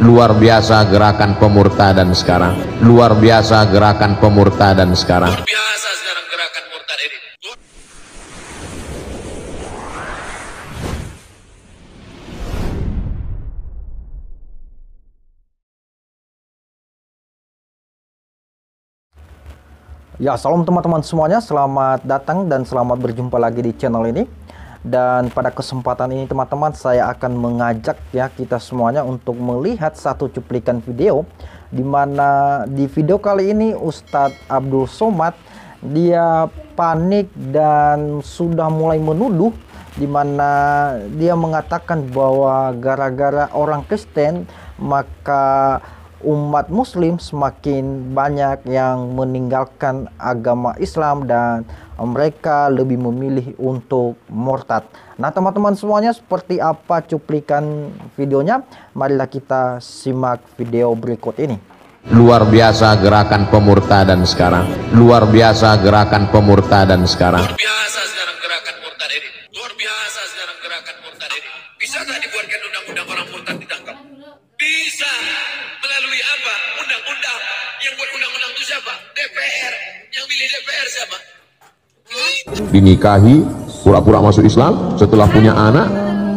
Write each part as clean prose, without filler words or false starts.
Luar biasa gerakan pemurtadan sekarang. Luar biasa gerakan pemurtadan sekarang. Luar biasa sekarang gerakan murtad ini. Ya, salam teman-teman semuanya, selamat datang dan selamat berjumpa lagi di channel ini. Dan pada kesempatan ini teman-teman, saya akan mengajak ya kita semuanya untuk melihat satu cuplikan video, di mana di video kali ini Ustadz Abdul Somad dia panik dan sudah mulai menuduh, di mana dia mengatakan bahwa gara-gara orang Kristen maka umat muslim semakin banyak yang meninggalkan agama Islam dan mereka lebih memilih untuk murtad. Nah teman-teman semuanya, seperti apa cuplikan videonya? Marilah kita simak video berikut ini. Luar biasa gerakan pemurtadan sekarang. Luar biasa gerakan pemurtadan sekarang. Luar biasa sekarang gerakan murtad ini. Luar biasa sekarang gerakan murtad ini. Bisa nggak dibuatkan undang-undang orang murtad ditangkap? Bisa. Melalui apa? Undang-undang. Yang buat undang-undang itu siapa? DPR. Yang pilih DPR siapa? Dinikahi, pura-pura masuk Islam, setelah punya anak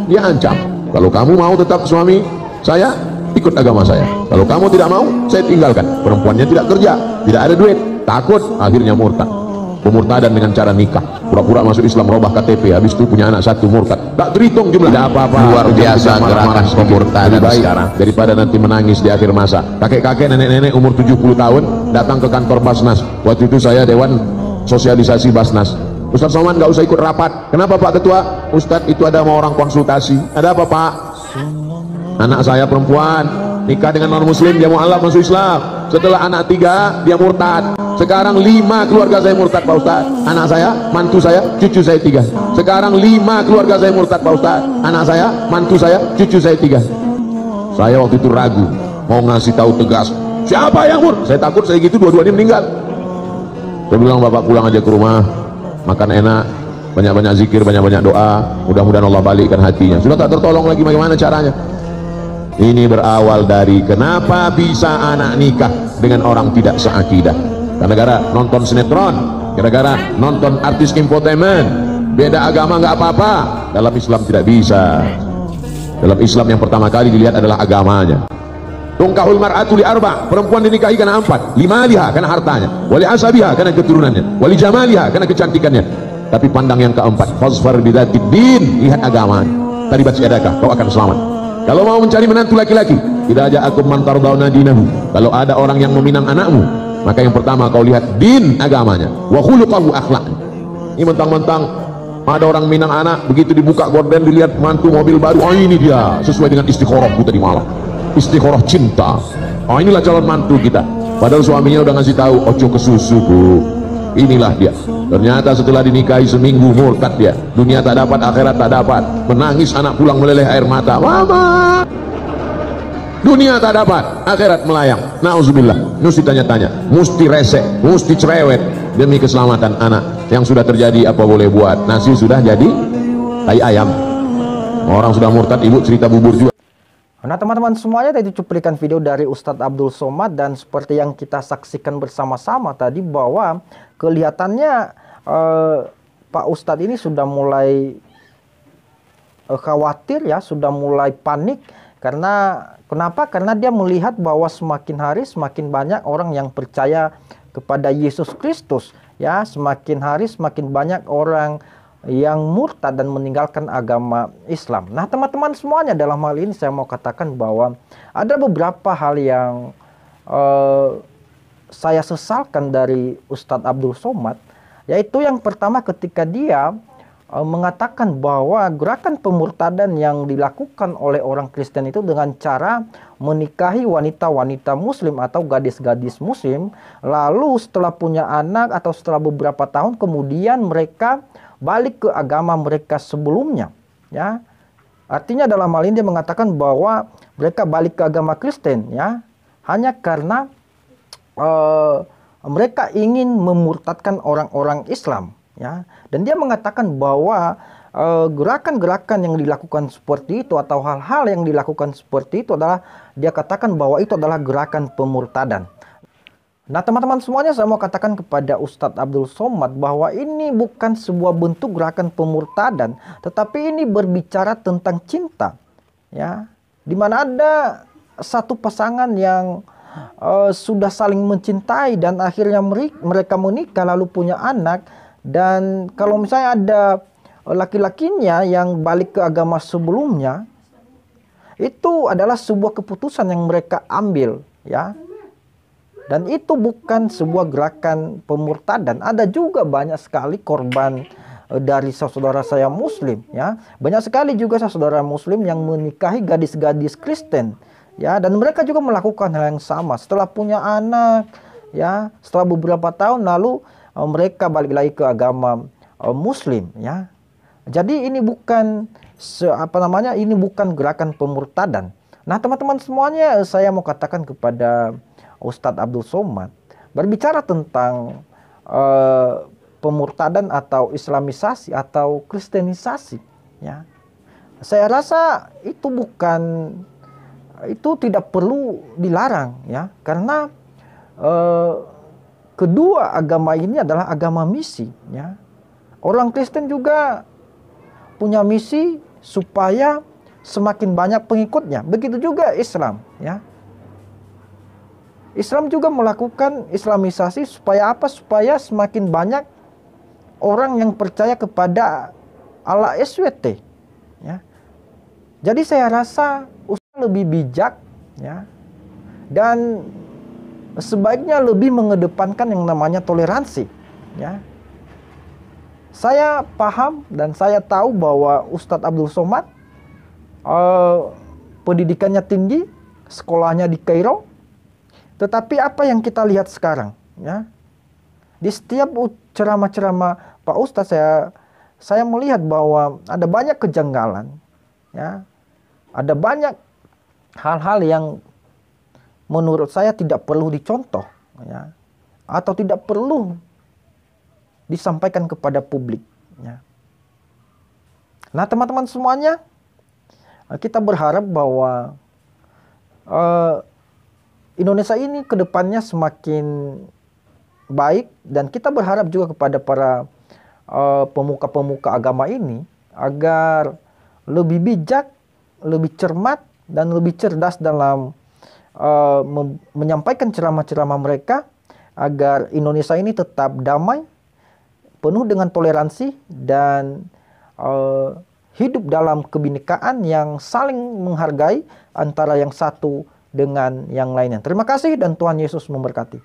dia ancam, kalau kamu mau tetap suami saya, ikut agama saya. Kalau kamu tidak mau, saya tinggalkan. Perempuannya tidak kerja, tidak ada duit, takut, akhirnya murtad. Pemurtadan dengan cara nikah, pura-pura masuk Islam, robah KTP, habis itu punya anak satu, murtad. Tak terhitung jumlah. Tidak apa-apa. Luar biasa gerakan pemurtadan sekarang. Daripada nanti menangis di akhir masa. Kakek-kakek, nenek-nenek umur 70 tahun datang ke kantor Basnas. Waktu itu saya Dewan Sosialisasi Basnas. Ustadz Somad nggak usah ikut rapat. Kenapa Pak Ketua? Ustadz, itu ada mau orang konsultasi. Ada apa Pak? Anak saya perempuan nikah dengan non muslim, dia mualaf masuk Islam. Setelah anak 3 dia murtad. Sekarang 5 keluarga saya murtad Pak Ustadz. Anak saya, mantu saya, cucu saya 3. Sekarang 5 keluarga saya murtad Pak Ustadz. Anak saya, mantu saya, cucu saya 3. Saya waktu itu ragu mau ngasih tahu tegas siapa yang murtad. Saya takut saya gitu dua-duanya meninggal. Saya bilang, Bapak pulang aja ke rumah, makan enak, banyak-banyak zikir, banyak-banyak doa, mudah-mudahan Allah balikkan hatinya. Sudah tak tertolong lagi, bagaimana caranya? Ini berawal dari kenapa bisa anak nikah dengan orang tidak seakidah. Gara-gara nonton sinetron, gara-gara nonton artis infotainment. Beda agama nggak apa-apa, dalam Islam tidak bisa. Dalam Islam yang pertama kali dilihat adalah agamanya. Tungkahul mar'atu li arba', perempuan dinikahi karena 4. Limaliha karena hartanya, wali asabiha karena keturunannya, wali jamaliha karena kecantikannya. Tapi pandang yang keempat, fasfar bidzatid din, lihat agamanya. Taribat yadaka, kau akan selamat. Kalau mau mencari menantu laki-laki, tidak aja aku man tardawna dinahu. Kalau ada orang yang meminang anakmu, maka yang pertama kau lihat din agamanya, wa khuluquhu akhlaknya. Ini mentang-mentang ada orang minang anak, begitu dibuka gorden dilihat mantu mobil baru, oh ini dia sesuai dengan istikharahku tadi malam. Istikharah cinta. Oh inilah calon mantu kita. Padahal suaminya udah ngasih tahu, ojo ke susu Bu. Inilah dia. Ternyata setelah dinikahi seminggu murtad dia. Dunia tak dapat, akhirat tak dapat. Menangis anak pulang meleleh air mata. Mama. Dunia tak dapat, akhirat melayang. Nauzubillah. Mesti tanya-tanya, mesti resek, mesti cerewet demi keselamatan anak. Yang sudah terjadi apa boleh buat. Nasi sudah jadi tai ayam. Orang sudah murtad, ibu cerita bubur juga. Nah teman-teman semuanya, tadi cuplikan video dari Ustadz Abdul Somad, dan seperti yang kita saksikan bersama-sama tadi bahwa kelihatannya Pak Ustadz ini sudah mulai khawatir ya, sudah mulai panik. Karena kenapa? Karena dia melihat bahwa semakin hari semakin banyak orang yang percaya kepada Yesus Kristus ya, semakin hari semakin banyak orang yang murtad dan meninggalkan agama Islam. Nah teman-teman semuanya, dalam hal ini saya mau katakan bahwa ada beberapa hal yang saya sesalkan dari Ustadz Abdul Somad, yaitu yang pertama ketika dia mengatakan bahwa gerakan pemurtadan yang dilakukan oleh orang Kristen itu dengan cara menikahi wanita-wanita muslim atau gadis-gadis muslim, lalu setelah punya anak atau setelah beberapa tahun kemudian mereka balik ke agama mereka sebelumnya ya. Artinya dalam hal ini dia mengatakan bahwa mereka balik ke agama Kristen ya, hanya karena mereka ingin memurtadkan orang-orang Islam ya. Dan dia mengatakan bahwa gerakan-gerakan yang dilakukan seperti itu atau hal-hal yang dilakukan seperti itu adalah dia katakan bahwa itu adalah gerakan pemurtadan. Nah teman-teman semuanya, saya mau katakan kepada Ustadz Abdul Somad bahwa ini bukan sebuah bentuk gerakan pemurtadan, tetapi ini berbicara tentang cinta, ya, dimana ada satu pasangan yang sudah saling mencintai dan akhirnya mereka menikah lalu punya anak. Dan kalau misalnya ada laki-lakinya yang balik ke agama sebelumnya, itu adalah sebuah keputusan yang mereka ambil, ya. Dan itu bukan sebuah gerakan pemurtadan. Ada juga banyak sekali korban dari saudara saya Muslim, ya. Banyak sekali juga saudara Muslim yang menikahi gadis-gadis Kristen, ya. Dan mereka juga melakukan hal yang sama. Setelah punya anak, ya, setelah beberapa tahun lalu mereka balik lagi ke agama Muslim, ya. Jadi ini bukan ini bukan gerakan pemurtadan. Nah teman-teman semuanya, saya mau katakan kepada Ustadz Abdul Somad, berbicara tentang pemurtadan atau islamisasi atau kristenisasi, ya. Saya rasa itu tidak perlu dilarang, ya, karena kedua agama ini adalah agama misi, ya. Orang Kristen juga punya misi supaya semakin banyak pengikutnya. Begitu juga Islam, ya. Islam juga melakukan islamisasi supaya apa? Supaya semakin banyak orang yang percaya kepada Allah SWT, ya. Jadi saya rasa Ustaz lebih bijak, ya, dan sebaiknya lebih mengedepankan yang namanya toleransi, ya. Saya paham dan saya tahu bahwa Ustadz Abdul Somad pendidikannya tinggi, sekolahnya di Kairo. Tetapi apa yang kita lihat sekarang, ya, di setiap ceramah-ceramah Pak Ustadz, saya melihat bahwa ada banyak kejanggalan, ya, ada banyak hal-hal yang menurut saya tidak perlu dicontoh, ya, atau tidak perlu disampaikan kepada publik, ya. Nah teman-teman semuanya, kita berharap bahwa Indonesia ini kedepannya semakin baik, dan kita berharap juga kepada para pemuka-pemuka agama ini agar lebih bijak, lebih cermat, dan lebih cerdas dalam menyampaikan ceramah-ceramah mereka, agar Indonesia ini tetap damai, penuh dengan toleransi, dan hidup dalam kebinekaan yang saling menghargai antara yang satu dengan yang lainnya. Terima kasih dan Tuhan Yesus memberkati.